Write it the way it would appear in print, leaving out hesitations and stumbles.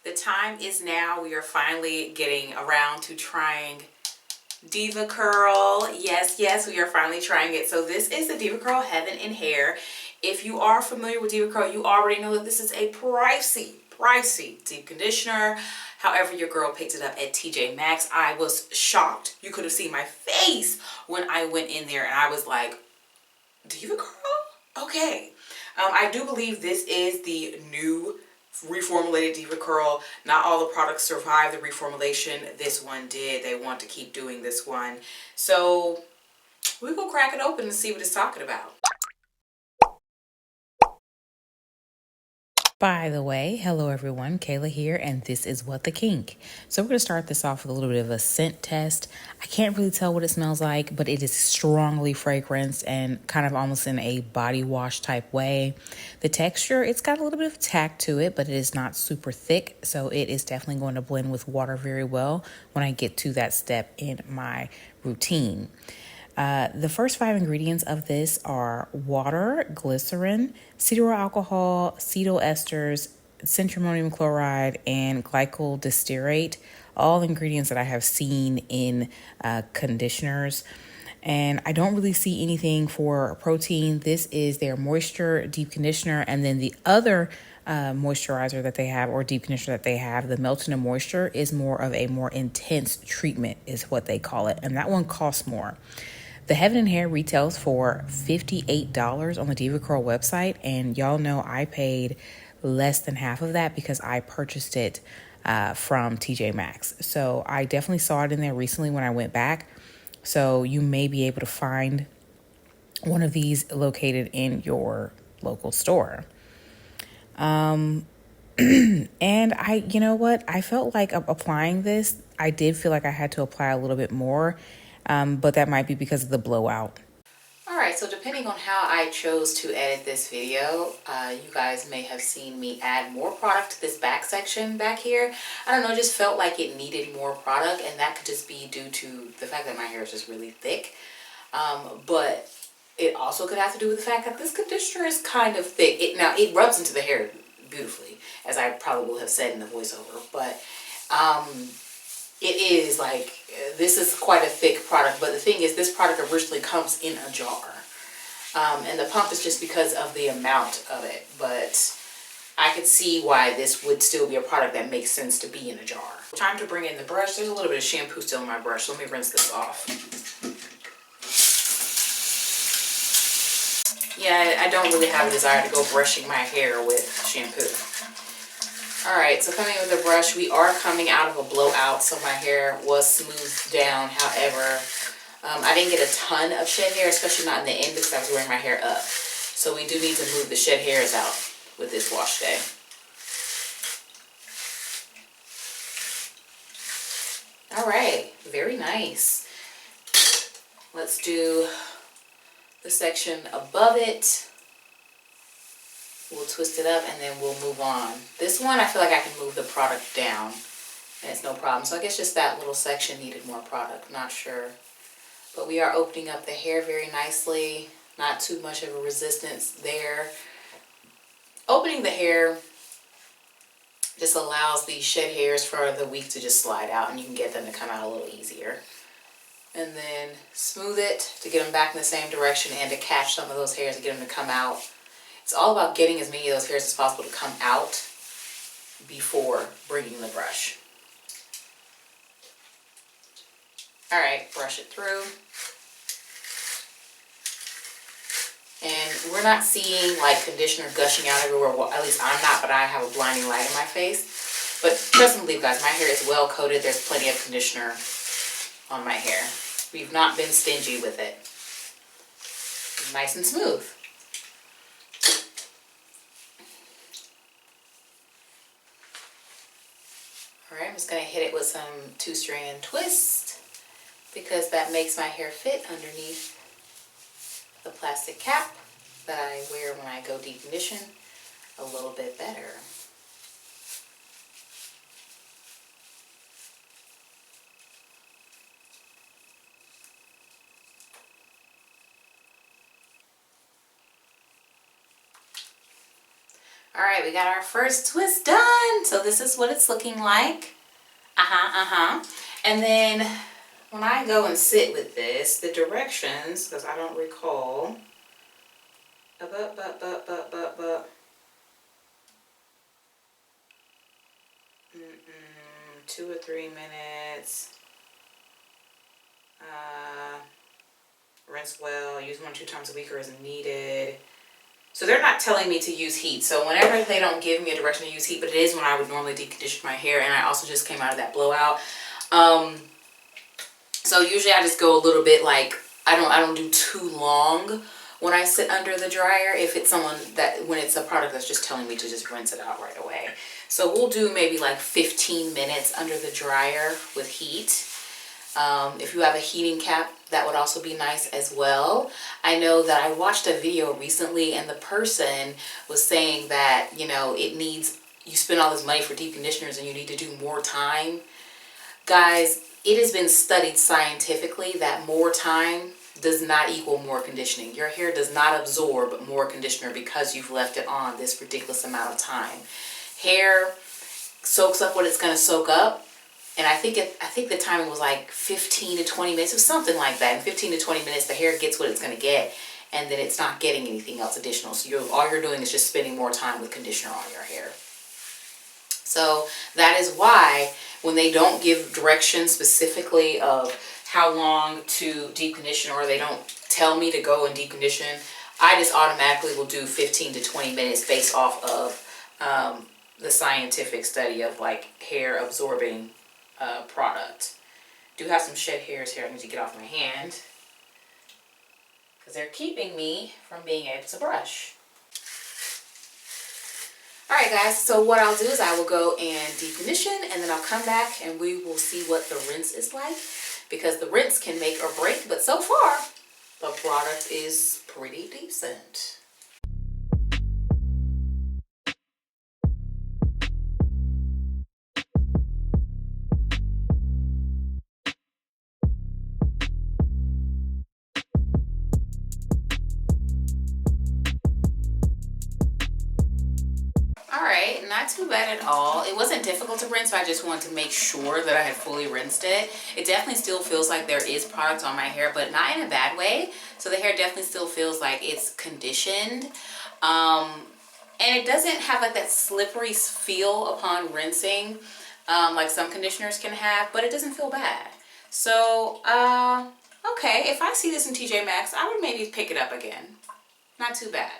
The time is now. We are finally getting around to trying Devacurl. Yes, yes, we are finally trying it. So this is the Devacurl Heaven in Hair. If you are familiar with Devacurl, you already know that this is a pricey deep conditioner. However, your girl picked it up at TJ Maxx. I was shocked. You could have seen my face when I went in there and I was like, Devacurl? Okay. I do believe this is the new reformulated Devacurl. Not all the products survived the reformulation. This one did. They want to keep doing this one. So we will crack it open and see what it's talking about. By the way, hello everyone, Kayla here, and this is What the Kink. So we're going to start this off with a little bit of a scent test. I can't really tell what it smells like, but it is strongly fragranced and kind of almost in a body wash type way. The texture, it's got a little bit of tact to it, but it is not super thick, so it is definitely going to blend with water very well when I get to that step in my routine. The first 5 ingredients of this are water, glycerin, cetyl alcohol, cetyl esters, centrammonium chloride, and glycol distearate. All ingredients that I have seen in conditioners. And I don't really see anything for protein. This is their moisture deep conditioner. And then the other moisturizer that they have, or deep conditioner that they have, the Melt in Moisture, is more of a more intense treatment is what they call it. And that one costs more. The Heaven in Hair retails for $58 on the Devacurl website, and y'all know I paid less than half of that because I purchased it from TJ Maxx. So I definitely saw it in there recently when I went back. So you may be able to find one of these located in your local store. And you know what? I felt like applying this, I did feel like I had to apply a little bit more. But that might be because of the blowout. Alright, so depending on how I chose to edit this video, you guys may have seen me add more product to this back section back here. I don't know, it just felt like it needed more product, and that could just be due to the fact that my hair is just really thick. But it also could have to do with the fact that this conditioner is kind of thick. It rubs into the hair beautifully, as I probably will have said in the voiceover, but it is like, this is quite a thick product, but the thing is, this product originally comes in a jar. And the pump is just because of the amount of it, but I could see why this would still be a product that makes sense to be in a jar. Time to bring in the brush. There's a little bit of shampoo still in my brush, so let me rinse this off. Yeah, I don't really have a desire to go brushing my hair with shampoo. Alright, so coming in with the brush, we are coming out of a blowout, so my hair was smoothed down. However, I didn't get a ton of shed hair, especially not in the end because I was wearing my hair up. So we do need to move the shed hairs out with this wash day. Alright, very nice. Let's do the section above it. We'll twist it up and then we'll move on. This one, I feel like I can move the product down and it's no problem. So I guess just that little section needed more product. Not sure. But we are opening up the hair very nicely. Not too much of a resistance there. Opening the hair just allows the shed hairs for the week to just slide out, and you can get them to come out a little easier. And then smooth it to get them back in the same direction and to catch some of those hairs and get them to come out. It's all about getting as many of those hairs as possible to come out before bringing the brush. Alright, brush it through. And we're not seeing like conditioner gushing out everywhere. Well, at least I'm not, but I have a blinding light in my face. But trust and believe, guys, my hair is well coated. There's plenty of conditioner on my hair. We've not been stingy with it. Nice and smooth. Alright, I'm just going to hit it with some 2-strand twist because that makes my hair fit underneath the plastic cap that I wear when I go deep condition a little bit better. All right, we got our first twist done. So this is what it's looking like. And then when I go and sit with this, the directions, because I don't recall. 2 or 3 minutes. Rinse well. Use 1 or 2 times a week or as needed. So they're not telling me to use heat. So whenever they don't give me a direction to use heat, but it is when I would normally deep condition my hair, and I also just came out of that blowout. So usually I just go a little bit like, I don't do too long when I sit under the dryer if it's when it's a product that's just telling me to just rinse it out right away. So we'll do maybe like 15 minutes under the dryer with heat. If you have a heating cap, that would also be nice as well. I know that I watched a video recently and the person was saying that, you know, you spend all this money for deep conditioners and you need to do more time. Guys, it has been studied scientifically that more time does not equal more conditioning. Your hair does not absorb more conditioner because you've left it on this ridiculous amount of time. Hair soaks up what it's going to soak up. And I think the timing was like 15 to 20 minutes or something like that. In 15 to 20 minutes, the hair gets what it's going to get, and then it's not getting anything else additional. So all you're doing is just spending more time with conditioner on your hair. So that is why when they don't give directions specifically of how long to deep condition, or they don't tell me to go and deep condition, I just automatically will do 15 to 20 minutes based off of the scientific study of like hair absorbing product. Do have some shed hairs here I need to get off my hand because they're keeping me from being able to brush. Alright guys, so what I'll do is I will go and deep condition, and then I'll come back and we will see what the rinse is like, because the rinse can make or break, but so far the product is pretty decent. Alright, not too bad at all. It wasn't difficult to rinse, but I just wanted to make sure that I had fully rinsed it. It definitely still feels like there is product on my hair, but not in a bad way. So the hair definitely still feels like it's conditioned. And it doesn't have like that slippery feel upon rinsing like some conditioners can have, but it doesn't feel bad. So, okay, if I see this in TJ Maxx, I would maybe pick it up again. Not too bad.